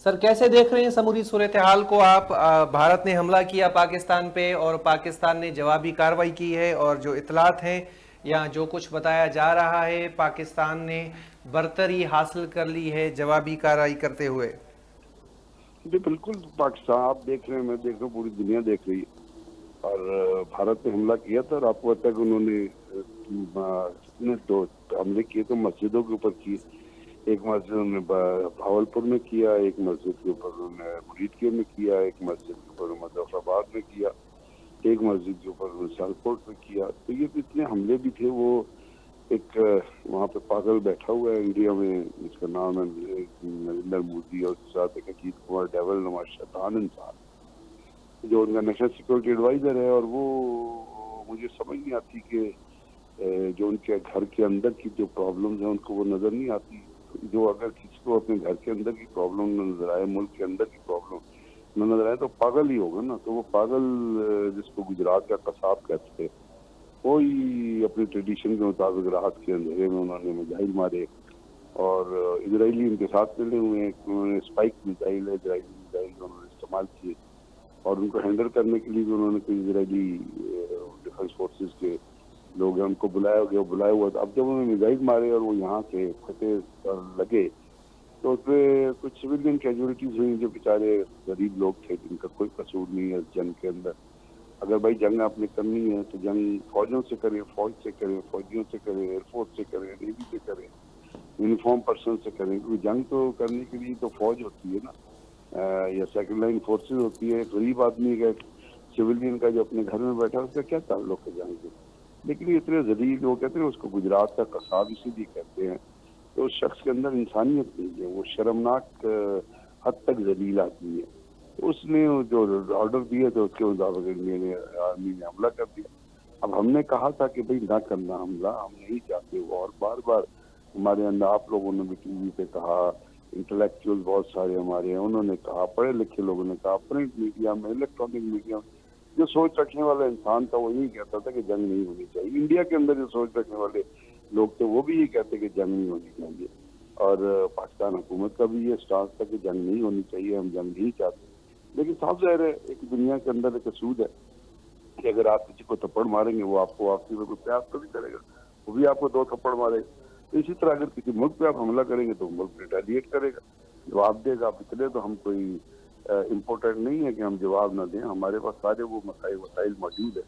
سر کیسے دیکھ رہے ہیں سموری صورتحال کو آپ؟ بھارت نے حملہ کیا پاکستان پہ اور پاکستان نے جوابی کارروائی کی ہے، اور جو اطلاعات ہیں یا جو کچھ بتایا جا رہا ہے پاکستان نے برتری حاصل کر لی ہے جوابی کارروائی کرتے ہوئے۔ جی بالکل، پاکستان آپ دیکھ رہے ہیں، میں دیکھ رہا ہوں، پوری دنیا دیکھ رہی ہے۔ اور بھارت نے حملہ کیا تھا، اور آپ کو پتا ہے کہ انہوں نے جتنے دو حملے کیے تو مسجدوں کے اوپر کیے۔ ایک مسجد انہوں نے بھاولپور میں کیا، ایک مسجد کے اوپر انہوں نے مریدکے میں کیا، ایک مسجد کے اوپر مظفر آباد میں کیا، ایک مسجد کے اوپر انہوں نے سیالکوٹ میں کیا۔ تو یہ اتنے حملے بھی تھے۔ وہ ایک وہاں پہ پاگل بیٹھا ہوا ہے انڈیا میں، جس کا نام ہے نریندر مودی، اور اس کے ساتھ ایک اجیت کمار ڈیول نما شیطان انسان جو ان کا نیشنل سیکورٹی ایڈوائزر ہے۔ اور وہ مجھے سمجھ نہیں آتی کہ جو ان کے گھر کے اندر کی جو پرابلمز ہیں ان کو وہ نظر نہیں آتی۔ جو اگر کسی کو اپنے گھر کے اندر کی پرابلم نہ نظر آئے، ملک کے اندر کی پرابلم نہ نظر آئے، تو پاگل ہی ہوگا نا۔ تو وہ پاگل جس کو گجرات کا قصاب کہتے تھے، وہی اپنے ٹریڈیشن کے مطابق رات کے اندھیرے میں انہوں نے میزائل مارے، اور اسرائیلی ان کے ساتھ ملے ہوئے ہیں۔ انہوں نے اسپائک میزائل ہے، اسرائیلی میزائل انہوں نے استعمال کیے، اور ان کو ہینڈل کرنے کے لیے بھی انہوں نے کوئی اسرائیلی ڈیفنس فورسز کے لوگ ہیں ان کو بلایا ہوا تھا۔ اب جب انہوں نے میزائل مارے اور وہ یہاں سے فتح لگے، تو اس میں کچھ سویلین کیجولیٹیز ہوئی، جو بیچارے غریب لوگ تھے جن کا کوئی قصور نہیں ہے اس جنگ کے اندر۔ اگر بھائی جنگ آپ نے کرنی ہے تو جنگ فوجوں سے کریں، فوج سے کریں، فوجیوں سے کریں، ایئر فورس سے کریں، نیوی سے کریں، یونیفارم پرسن سے کریں، کیونکہ جنگ تو کرنے کے لیے تو فوج ہوتی ہے نا، یا سیکنڈ لائن فورسز ہوتی ہے۔ غریب آدمی کا، سویلین کا جو اپنے گھر میں بیٹھا، اس کا کیا تعلق ہے جنگ سے؟ لیکن یہ اتنے ذلیل لوگ کہتے ہیں، اس کو گجرات کا قصاب اسی لیے کہتے ہیں، تو اس شخص کے اندر انسانیت نہیں ہے، وہ شرمناک حد تک ذلیل آدمی ہے۔ تو اس نے جو آرڈر دیا تو اس کے مطابق انڈیا نے آرمی نے حملہ کر دیا۔ اب ہم نے کہا تھا کہ بھائی نہ کرنا حملہ، ہم نہیں چاہتے وہ، اور بار بار ہمارے اندر آپ لوگوں نے بھی ٹی وی پہ کہا، انٹلیکچوئل بہت سارے ہمارے ہیں، انہوں نے کہا، پڑھے لکھے لوگوں نے کہا، پرنٹ میڈیا میں، الیکٹرانک میڈیا میں، جو سوچ رکھنے والا انسان تھا وہ یہی کہتا تھا کہ جنگ نہیں ہونی چاہیے۔ انڈیا کے اندر جو سوچ رکھنے والے لوگ تھے وہ بھی یہ کہتے کہ جنگ نہیں ہونی چاہیے، اور پاکستان حکومت کا بھی یہ اسٹانس تھا کہ جنگ نہیں ہونی چاہیے، ہم جنگ نہیں چاہتے۔ لیکن صاف ظاہر ہے ایک دنیا کے اندر ایک اصول ہے کہ اگر آپ کسی کو تھپڑ ماریں گے، وہ آپ کو واپسی میں کوئی پیاس تو نہیں کرے گا، وہ بھی آپ کو دو تھپڑ مارے گا۔ تو اسی طرح اگر کسی ملک پہ آپ حملہ کریں گے تو ملک ریٹیلیٹ کرے گا، جواب دے گا۔ آپ اتنے تو ہم کوئی امپورٹنٹ نہیں ہے کہ ہم جواب نہ دیں، ہمارے پاس سارے وہ وسائل موجود ہے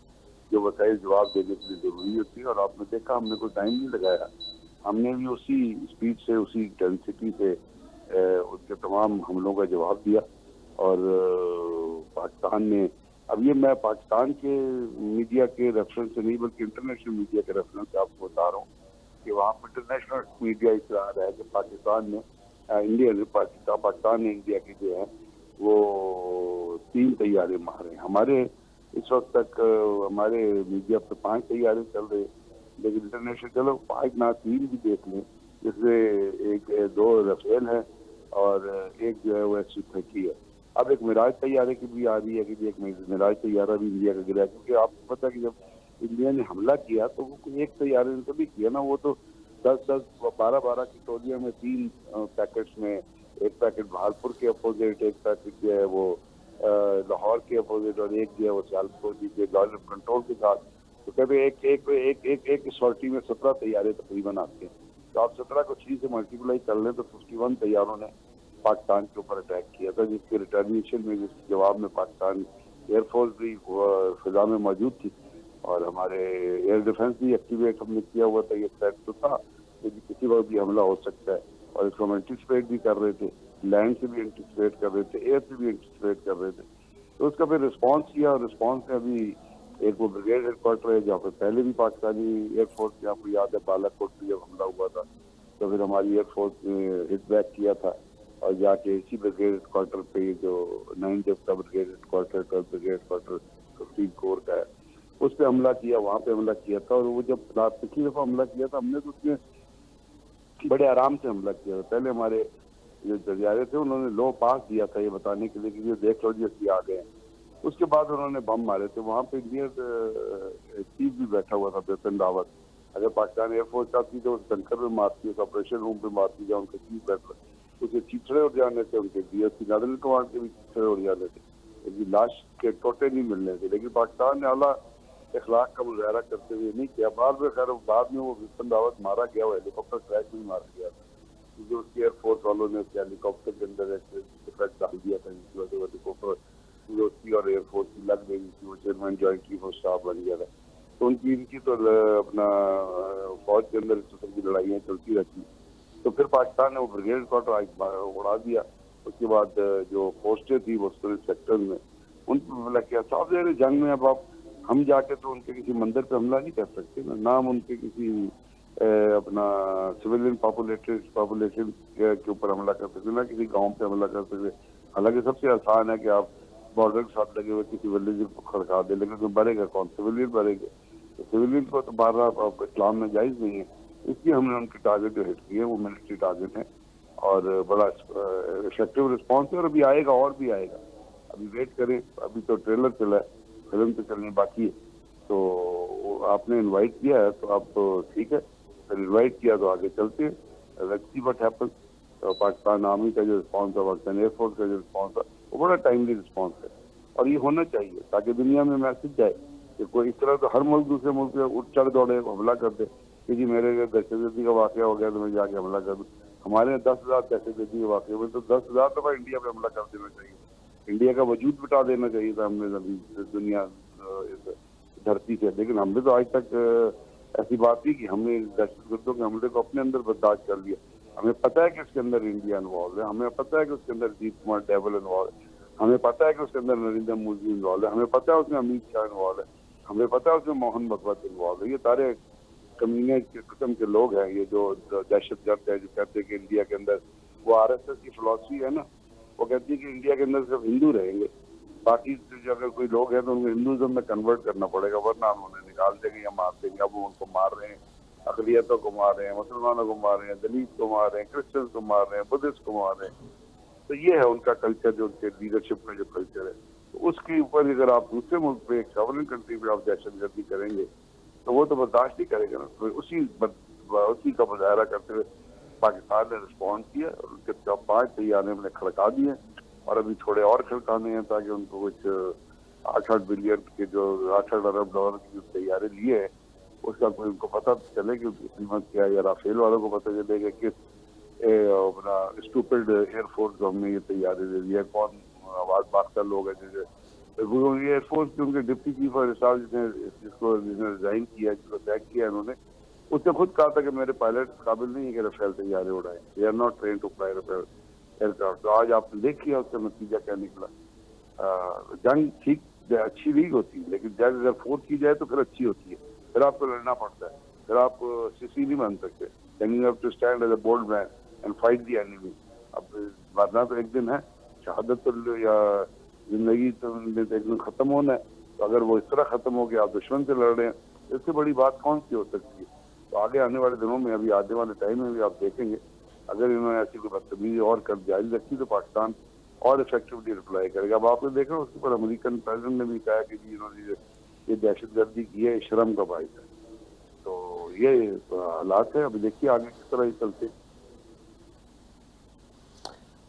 جو وسائل جواب دینے کے لیے ضروری ہوتی ہے۔ اور آپ نے دیکھا ہم نے کوئی ٹائم نہیں لگایا، ہم نے بھی اسی اسپیڈ سے، اسی انٹینسٹی سے ان کے تمام حملوں کا جواب دیا۔ اور پاکستان نے، اب یہ میں پاکستان کے میڈیا کے ریفرنس سے نہیں بلکہ انٹرنیشنل میڈیا کے ریفرنس سے آپ کو بتا رہا ہوں کہ وہاں پر انٹرنیشنل میڈیا اس طرح رہا ہے کہ پاکستان نے پاکستان نے انڈیا کے جو ہے وہ 3 طیارے مارے ہیں۔ ہمارے اس وقت تک ہمارے میڈیا پہ 5 طیارے چل رہے، لیکن انٹرنیشنل چلو 5 نہ 3 بھی دیکھ لیں، جس میں ایک 2 رفیل ہے اور ایک جو ہے وہ Su-30 ہے۔ اب ایک معراج طیارے کی بھی آ رہی ہے کہ ایک معراج طیارہ بھی انڈیا کا گرا ہے، کیونکہ آپ کو پتا کہ جب انڈیا نے حملہ کیا تو وہ کوئی ایک طیارے نے تو نہیں کیا نا، وہ تو 12 کی ٹولیوں میں 3 پیکٹس میں، ایک پیکٹ بہارپور کے اپوزٹ، ایک پیکٹ جو ہے وہ لاہور کے اپوزٹ، اور ایک جو ہے وہ سیالکوٹ کے لاڈ آف کنٹرول کے ساتھ۔ تو کہتے ایک سارٹی میں 17 طیارے تقریباً آتے ہیں، تو آپ 17 کو 3 سے ملٹیپلائی کر لیں تو 51 طیاروں نے پاکستان کے اوپر اٹیک کیا تھا، جس کے ریٹرنیشن میں، جس کے جواب میں پاکستان ایئر فورس بھی فضا میں موجود تھی، اور ہمارے ایئر ڈیفنس بھی ایکٹیویٹ ہم نے کیا ہوا تھا۔ یہ تھریٹ تو تھا کہ کسی وقت بھی حملہ ہو سکتا ہے، اور اس کو ہم اینٹیسپیٹ بھی کر رہے تھے، لینڈ سے بھی اینٹیسپیٹ کر رہے تھے، ایئر سے بھی اینٹیسپیٹ کر رہے تھے۔ تو اس کا پھر رسپانس کیا، اور رسپانس میں ابھی ایک وہ بریگیڈ ہیڈ کوارٹر ہے جہاں پہ پہلے بھی پاکستانی ایئر فورس نے، آپ کو یاد ہے بالا کوٹ پہ جب حملہ ہوا تھا تو پھر ہماری ایئر فورس نے ہٹ بیک کیا تھا، اور جا کے اسی بریگیڈ ہیڈ کوارٹر پہ جو 9 جب کا brigade headquarter, 12 brigade headquarter 15 corps کا ہے، اس پہ حملہ کیا، وہاں پہ حملہ کیا تھا۔ اور وہ جب پچھلی دفعہ حملہ کیا تھا ہم نے، تو اس میں بڑے آرام سے حملہ کیا تھا۔ پہلے ہمارے جو طیارے تھے انہوں نے لو پاس دیا تھا یہ بتانے کے لیے کہ یہ دیکھ لو جی اسی آ گئے ہیں، اس کے بعد انہوں نے بم مارے تھے۔ وہاں پہ انڈیا چیف بھی بیٹھا ہوا تھا، بپن راوت۔ اگر پاکستان ایئر فورس چاہتی تو اس بنکر پہ مارتی، اس آپریشن روم پہ مارتی، جہاں ان کا چیف بیٹھا، اسے چیچڑے اڑ جانے تھے، ان کے DSP نادر کمانڈ کے بھی چیچڑے اڑ جانے تھے، ان کی لاش کے ٹوٹے نہیں ملنے تھے. لیکن پاکستان نے اعلیٰ اخلاق کا مظاہرہ کرتے ہوئے نہیں کیا. بعد میں وہ وپن راوت مارا گیا، وہ ہیلی کاپٹر کریش میں مارا گیا تھا، کیونکہ اس کی ایئر فورس والوں نے اس کے ہیلی کاپٹر کے اندر ایک ڈیفیکٹ ڈال دیا تھا، جس کی وجہ سے ہیلی کاپٹر اس کی اور ایئر فورس کی لگ گئی تھی. وہ chairman joint chief of staff بن گیا تھا. تو ان کی تو اپنا فوج کے اندر اس قسم کی لڑائیاں چلتی رہتی. تو پھر پاکستان نے وہ بریگیڈ کوارٹر اڑا دیا. اس کے بعد جو پوسٹیں تھی مختلف سیکٹر میں ان پہ حملہ کیا. صاف ظاہر ہے جنگ میں اب آپ ہم جا کے تو ان کے کسی مندر پہ حملہ نہیں کر سکتے نہ ہم ان کے کسی اپنا سویلین پاپولیشن کے اوپر حملہ کر سکتے، نہ کسی گاؤں پہ حملہ کر سکتے. حالانکہ سب سے آسان ہے کہ آپ بارڈر کے ساتھ لگے ہوئے کسی ولیج کو کھڑکا دیں، لیکن تو بڑھے گا کون؟ سویلین بڑھے گا. تو سویلین کو تو مارنا اسلام میں جائز نہیں ہے. اس لیے ہم نے ان کے ٹارگیٹ جو ہٹ کیے وہ ملٹری ٹارگیٹ ہیں اور بڑا افیکٹو رسپانس ہے. اور ابھی آئے گا اور بھی آئے گا، ابھی ویٹ کریں. ابھی تو ٹریلر چلا ہے، فلم تو چلنی باقی ہے. تو آپ نے انوائٹ کیا ہے تو آپ ٹھیک ہے، پھر انوائٹ کیا تو آگے چلتے ہیں. Let's see what happen. Pakistan army کا جو رسپانس ہے، پاکستان ایئر فورس کا جو رسپانس ہے وہ بڑا ٹائملی رسپانس ہے اور یہ ہونا چاہیے تاکہ دنیا میں میسج جائے کہ کوئی اس طرح تو ہر ملک دوسرے ملک پہ اٹھ چڑھ دوڑے حملہ کر دے کہ جی میرے دہشت گردی کا واقعہ ہو گیا تو میں جا کے حملہ کر دوں. ہمارے یہاں 10,000 دہشت گردی کے واقعے ہوئے تو 10,000 دفعہ انڈیا پہ حملہ کر دینا چاہیے. انڈیا کا وجود بٹا دینا چاہیے تھا ہم نے دنیا دھرتی سے. لیکن ہم نے تو آج تک ایسی بات نہیں کہ ہم نے دہشت گردوں کے حملے کو اپنے اندر برداشت کر لیا. ہمیں پتہ ہے کہ اس کے اندر انڈیا انوالو ہے، ہمیں پتہ ہے کہ اس کے اندر اجیت کمار ڈیول انوالو ہے، ہمیں پتہ ہے کہ اس کے اندر نریندر مودی انوالو ہے، ہمیں پتہ ہے اس میں امیت شاہ انوالو ہے، ہمیں پتہ ہے اس میں موہن بھگوت انوالو ہے. یہ سارے کمینے کے قسم کے لوگ ہیں یہ جو دہشت گرد ہے، جو کہتے ہیں کہ انڈیا کے اندر وہ RSS کی فلاسفی ہے نا، وہ کہتی ہے کہ انڈیا کے اندر صرف ہندو رہیں گے، باقی جو اگر کوئی لوگ ہیں تو ان کو ہندوازم میں کنورٹ کرنا پڑے گا ورنہ ہم انہیں نکال دیں گے یا مار دیں گے. اب وہ ان کو مار رہے ہیں، اقلیتوں کو مار رہے ہیں، مسلمانوں کو مار رہے ہیں، دلت کو مار رہے ہیں، کرسچنس کو مار رہے ہیں، بدھسٹ کو مار رہے ہیں. تو یہ ہے ان کا کلچر، جو ان کے لیڈرشپ کا جو کلچر ہے. تو اس کے اوپر اگر آپ دوسرے ملک پہ ایک ساورن کنٹری پہ آپ دہشت گردی کریں گے تو وہ تو برداشت نہیں کرے گا نا. تو اسی کا مظاہرہ کرتے ہوئے پاکستان نے رسپونس کیا اور ان کے 5 طیارے ہم نے کھڑکا دیے اور ابھی تھوڑے اور کھڑکانے ہیں تاکہ ان کو کچھ 8 بلین کے جو 8 ارب ڈالر کی جو طیارے لیے ہیں اس کا کوئی ان کو پتہ چلے کہ قیمت کیا ہے، یا رافیل والوں کو پتہ چلے کہ کس اپنا اسٹوپڈ ایئر فورس کو ہم نے یہ طیارے دے دیا. کون آواز باختہ لوگ ہیں جیسے ایئر فورس کے ان کے ڈپٹی چیف آف اسٹاف جس نے ریزائن کیا، جس کو سیک کیا انہوں نے، اس نے خود کہا تھا کہ میرے پائلٹ قابل نہیں ہے کہ رافیل طیارے اڑائیں. They are not train to fly Rafale aircraft. تو آج آپ نے دیکھ کیا اس کا نتیجہ کیا نکلا. جنگ ٹھیک اچھی نہیں ہوتی لیکن جنگ اگر فورس کی جائے تو پھر اچھی ہوتی ہے. پھر آپ کو لڑنا پڑتا ہے، پھر آپ سیسی نہیں بن سکتے. then you have to stand as a bold man and fight the enemy. اب ورنہ تو ایک دن ہے شہادت تو یا زندگی تو ایک دن ختم ہونا ہے. تو اگر وہ اس طرح ختم ہو کہ آپ دشمن سے لڑ رہے ہیں اس سے بڑی بات کون سی ہو سکتی ہے. تو آگے آنے والے دنوں میں، ابھی آنے والے ٹائم میں بھی آپ دیکھیں گے اگر انہوں نے ایسی کوئی بدتمیزی اور کر جاری رکھی تو پاکستان اور افیکٹولی رپلائی کرے گا. اب آپ نے دیکھا اس کے اوپر امریکن پریزیڈنٹ نے بھی کہا کہ جی انہوں نے یہ دہشت گردی کی ہے، شرم کا باعث ہے. تو یہ حالات ہے. ابھی دیکھیے آگے کس طرح یہ چلتے.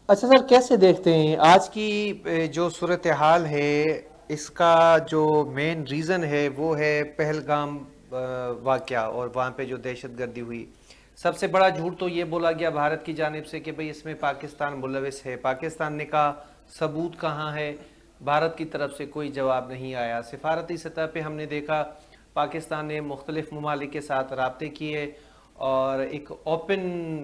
اچھا سر، کیسے دیکھتے ہیں آج کی جو صورتحال ہے، اس کا جو مین ریزن ہے وہ ہے پہلگام واقعہ اور وہاں پہ جو دہشت گردی ہوئی. سب سے بڑا جھوٹ تو یہ بولا گیا بھارت کی جانب سے کہ بھئی اس میں پاکستان ملوث ہے. پاکستان نے کہا ثبوت کہاں ہے؟ بھارت کی طرف سے کوئی جواب نہیں آیا. سفارتی سطح پہ ہم نے دیکھا پاکستان نے مختلف ممالک کے ساتھ رابطے کیے اور ایک اوپن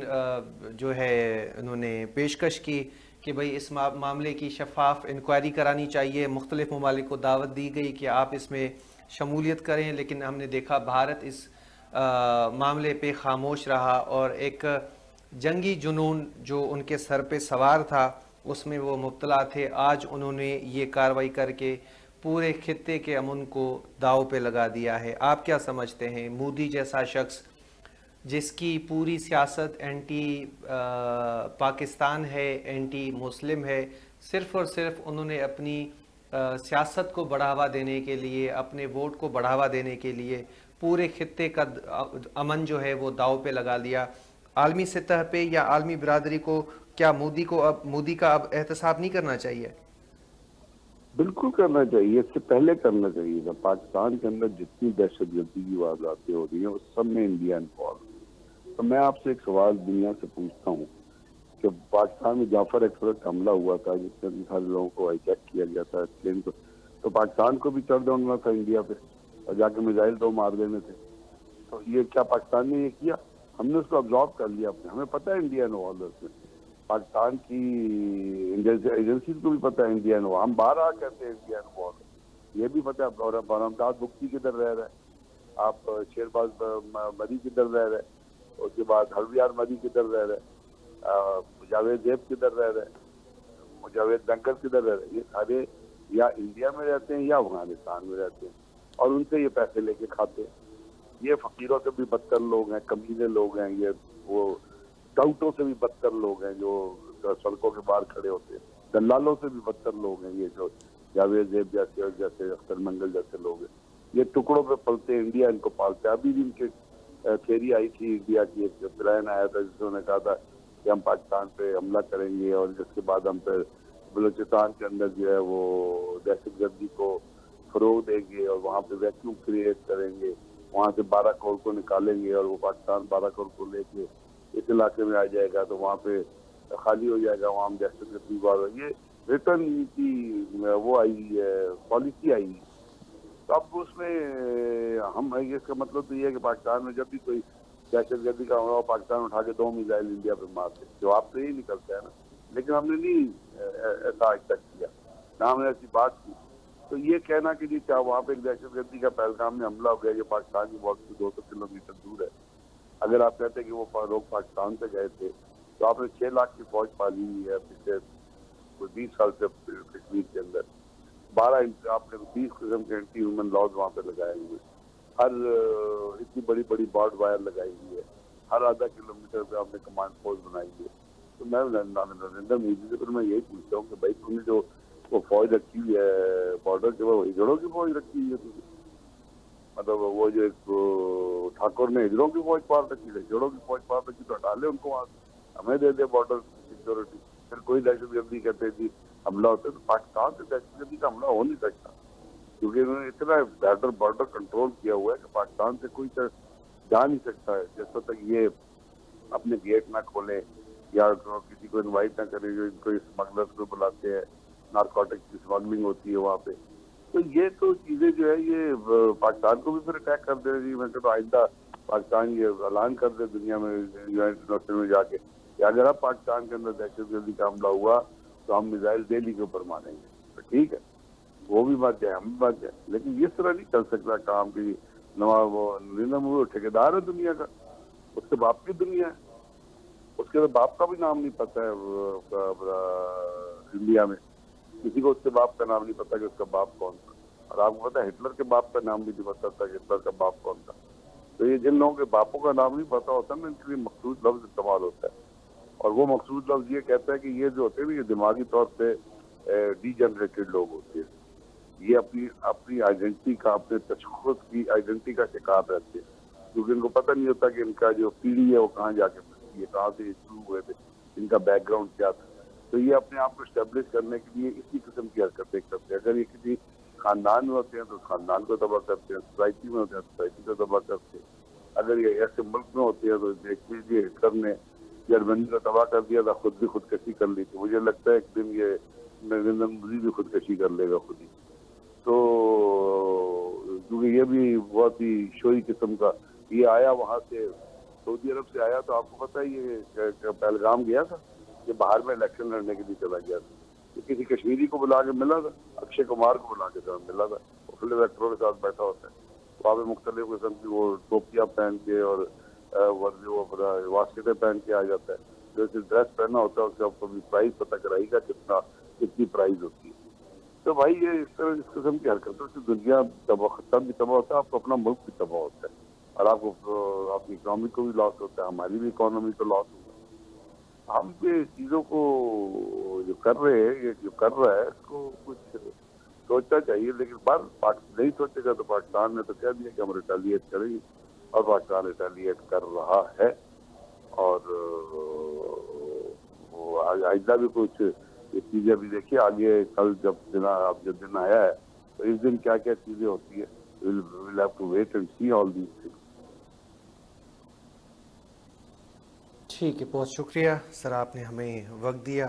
جو ہے انہوں نے پیشکش کی کہ بھئی اس معاملے کی شفاف انکوائری کرانی چاہیے. مختلف ممالک کو دعوت دی گئی کہ آپ اس میں شمولیت کریں، لیکن ہم نے دیکھا بھارت اس معاملے پہ خاموش رہا اور ایک جنگی جنون جو ان کے سر پہ سوار تھا اس میں وہ مبتلا تھے. آج انہوں نے یہ کارروائی کر کے پورے خطے کے امن کو داؤ پہ لگا دیا ہے. آپ کیا سمجھتے ہیں؟ مودی جیسا شخص جس کی پوری سیاست اینٹی پاکستان ہے، اینٹی مسلم ہے، صرف اور صرف انہوں نے اپنی سیاست کو بڑھاوا دینے کے لیے، اپنے ووٹ کو بڑھاوا دینے کے لیے پورے خطے کا امن جو ہے وہ داؤ پہ لگا لیا. عالمی سطح پہ یا عالمی برادری کو کیا مودی کا اب احتساب نہیں کرنا چاہیے؟ بالکل کرنا چاہیے، اس سے پہلے کرنا چاہیے تھا۔ پاکستان کے اندر جتنی دہشت گردی کی وارداتیں ہو رہی ہیں اس سب میں انڈیا انوالو ہے۔ تو میں آپ سے ایک سوال دنیا سے پوچھتا ہوں کہ پاکستان میں جعفر ایکسپریس کا حملہ ہوا تھا جس میں سارے لوگوں کو ہائی جیک کیا گیا تھا پلین کو، تو پاکستان کو بھی چڑھ دوڑنا تھا انڈیا پہ اور جا کے میزائل تو مار دینے تھے۔ تو یہ کیا پاکستان نے یہ کیا؟ ہم نے اس کو ابزارو کر لیا اپنے، ہمیں پتہ ہے انڈیا انوالو ہے اس میں، پاکستان کی ایجنسیز کو بھی پتہ ہے انڈیا انوالو، ہم باہر آ کہتے ہیں انڈیا انوالو، یہ بھی پتہ ہے۔ اور برامداد بگٹی کدھر رہ رہا ہے، آپ شیرباز مری کدھر رہ رہے، اس کے بعد ہلویار مری کدھر رہ رہے، مجاوید زیب کدھر رہ رہے، مجاوید دنکر کدھر رہ رہے، یہ سارے یا انڈیا میں رہتے ہیں یا افغانستان میں رہتے ہیں اور ان سے یہ پیسے لے کے کھاتے ہیں۔ یہ فقیروں سے بھی بدتر لوگ ہیں، کمینے لوگ ہیں، یہ وہ ٹاؤٹوں سے بھی بدتر لوگ ہیں جو سڑکوں کے باہر کھڑے ہوتے ہیں، دلالوں سے بھی بدتر لوگ ہیں یہ جو جاوید زیب جیسے اختر منگل جیسے لوگ ہیں۔ یہ ٹکڑوں پہ پلتے ہیں، انڈیا ان کو پالتا ہے۔ ابھی بھی ان کے تھیری آئی تھی انڈیا کی، ایک پلان آیا تھا جس نے کہا تھا کہ ہم پاکستان پہ حملہ کریں گے اور جس کے بعد ہم پہ بلوچستان کے اندر جو ہے وہ دہشت گردی کو فروغ دیں گے اور وہاں پہ ویکیوم کریٹ کریں گے، وہاں سے 12 کروڑ کو نکالیں گے اور وہ پاکستان 12 کروڑ کو لے کے اس علاقے میں آ جائے گا تو وہاں پہ خالی ہو جائے گا، وہاں ہم دہشت گردی بار یہ ریٹرن کی وہ آئی ہے، پالیسی آئی ہے۔ تو اب اس میں ہم اس کا مطلب تو یہ ہے کہ پاکستان میں جب بھی کوئی دہشت گردی کا ہوا پاکستان اٹھا کے 2 میزائل انڈیا پہ مارتے، جواب تو یہی نکلتا ہے نا، لیکن ہم نے نہیں ایسا آج تک کیا، نہ ہم نے ایسی بات کی۔ تو یہ کہنا کہ جی کیا وہاں پہ ایک دہشت گردی کا پہلگام میں حملہ ہو گیا جو پاکستان کی بارڈر سے 200 کلومیٹر دور ہے، اگر آپ کہتے ہیں کہ وہ لوگ پاکستان سے گئے تھے تو آپ نے 6 لاکھ کی فوج پالی ہوئی ہے پچھلے 20 سال سے کشمیر کے اندر، 12 آپ نے 20 قسم کے اینٹی ہیومن لاز وہاں پہ لگائے ہوئے، ہر اتنی بڑی بڑی بارڈ وائر لگائی ہوئی ہے، ہر آدھا کلومیٹر پہ آپ نے کمانڈ پوسٹ بنائی ہوئی ہے۔ تو میں نریندر مودی سے پھر میں یہی پوچھتا ہوں کہ بھائی تم نے جو وہ فوج رکھی ہوئی ہے بارڈر کے بعد ہجڑوں کی فوج رکھی ہوئی ہے تم نے، مطلب وہ جو ایک ٹھاکر نے ہجڑوں کی فوج پال رکھی ہے، ہجڑوں کی فوج پال رکھی تو ہٹا لے ان کو وہاں سے، ہمیں دے دے بارڈر سیکورٹی۔ پھر کوئی دہشت گردی کہتے جی حملہ ہوتا ہے، تو پاکستان سے دہشت گردی کا حملہ ہو نہیں سکتا کیونکہ انہوں نے اتنا بارڈر کنٹرول کیا ہوا ہے کہ پاکستان سے کوئی جا نہیں سکتا ہے جب تک یہ اپنے گیٹ نہ کھولیں یا کسی کو انوائٹ نہ کریں، جو ان کو اسمگلر کو بلاتے ہیں، نارکوٹکس کی اسمگلنگ ہوتی ہے وہاں پہ۔ تو یہ تو چیزیں جو ہے یہ پاکستان کو بھی پھر اٹیک کر دے گی۔ میں کہتا ہوں آئندہ پاکستان یہ اعلان کر دے دنیا میں یونائٹڈ نیشن میں جا کے کہ اگر اب پاکستان کے اندر دہشت گردی کا حملہ ہوا تو ہم میزائل دہلی کے اوپر ماریں گے، تو ٹھیک ہے وہ بھی بات جائے، ہم بھی بات جائے، لیکن اس طرح نہیں چل سکتا کام کی۔ نواب نریندر مودی ٹھیکیدار ہے دنیا کا، اس کے باپ کی دنیا ہے، اس کے باپ کا بھی نام نہیں پتا ہے انڈیا میں، کسی کو اس کے باپ کا نام نہیں پتا کہ اس کا باپ کون تھا، اور آپ کو پتا ہے ہٹلر کے باپ کا نام بھی نہیں پتا تھا کہ ہٹلر کا باپ کون تھا۔ تو یہ جن لوگوں کے باپوں کا نام نہیں پتا ہوتا نا ان کے لیے مخصوص لفظ استعمال ہوتا ہے، اور وہ مخصوص لفظ یہ کہتا ہے کہ یہ جو ہوتے ہیں نا یہ دماغی طور پہ ڈی جنریٹڈ لوگ ہوتے ہیں، یہ اپنی آئیڈینٹی کا، اپنے تشخص کی آئیڈینٹی کا شکار رہتے ہیں، کیونکہ ان کو پتہ نہیں ہوتا کہ ان کا جو پیڑھی ہے وہ کہاں جا کے پھنسی ہے، کہاں سے یہ شروع ہوئے تھے، ان کا بیک گراؤنڈ کیا تھا۔ تو یہ اپنے آپ کو اسٹیبلش کرنے کے لیے اسی قسم کی حرکتیں کرتے ہیں۔ اگر یہ کسی خاندان میں ہوتے ہیں تو خاندان کو تباہ کرتے ہیں، سوسائٹی میں ہوتے ہیں سوسائٹی کو تباہ کرتے ہیں، اگر یہ ایسے ملک میں ہوتے ہیں تو دیکھ لیجیے ہٹلر نے جرمنی کو تباہ کر دیا تھا، خود بھی خودکشی کر لی تھی، مجھے لگتا ہے ایک دن یہ نریندر مودی بھی خودکشی کر لے گا خود ہی۔ تو کیونکہ یہ بھی بہت ہی شوئی قسم کا، یہ آیا وہاں سے سعودی عرب سے آیا، تو آپ کو پتہ ہے یہ پہلگام گیا تھا، یہ باہر میں الیکشن لڑنے کے لیے چلا گیا تھا، یہ کسی کشمیری کو بلا کے ملا تھا، اکشے کمار کو بلا کے ملا تھا، وہ فلم ایکٹروں کے ساتھ بیٹھا ہوتا ہے، وہاں پہ مختلف قسم کی وہ ٹوپیاں پہن کے اور وہ اپنا واسکٹیں پہن کے آ جاتا ہے، جو ڈریس پہنا ہوتا ہے اس کا کبھی پرائز پتہ کرائی گا کتنی پرائز ہوتی ہے۔ تو بھائی یہ اس قسم کی حرکتوں سے دنیا خطہ بھی تباہ ہوتا ہے، آپ کو اپنا ملک بھی تباہ ہوتا ہے، اور آپ کو اپنی اکنامی کو بھی لاس ہوتا ہے، ہماری بھی اکانومی کو لاس ہوتا ہے۔ ہم یہ چیزوں کو جو کر رہے ہیں، یہ جو کر رہا ہے اس کو کچھ سوچنا چاہیے، لیکن نہیں سوچے گا تو پاکستان نے تو کہہ دیا کہ ہم ریٹیلیٹ کریں گے، اور پاکستان ریٹیلیٹ کر رہا ہے، اور آئندہ بھی کچھ چیزیں ابھی دیکھیے آگے کل جب دن آیا ہے تو اس دن کیا کیا چیزیں ہوتی ہے. we'll have to wait and see all these things. ٹھیک ہے، بہت شکریہ سر، آپ نے ہمیں وقت دیا.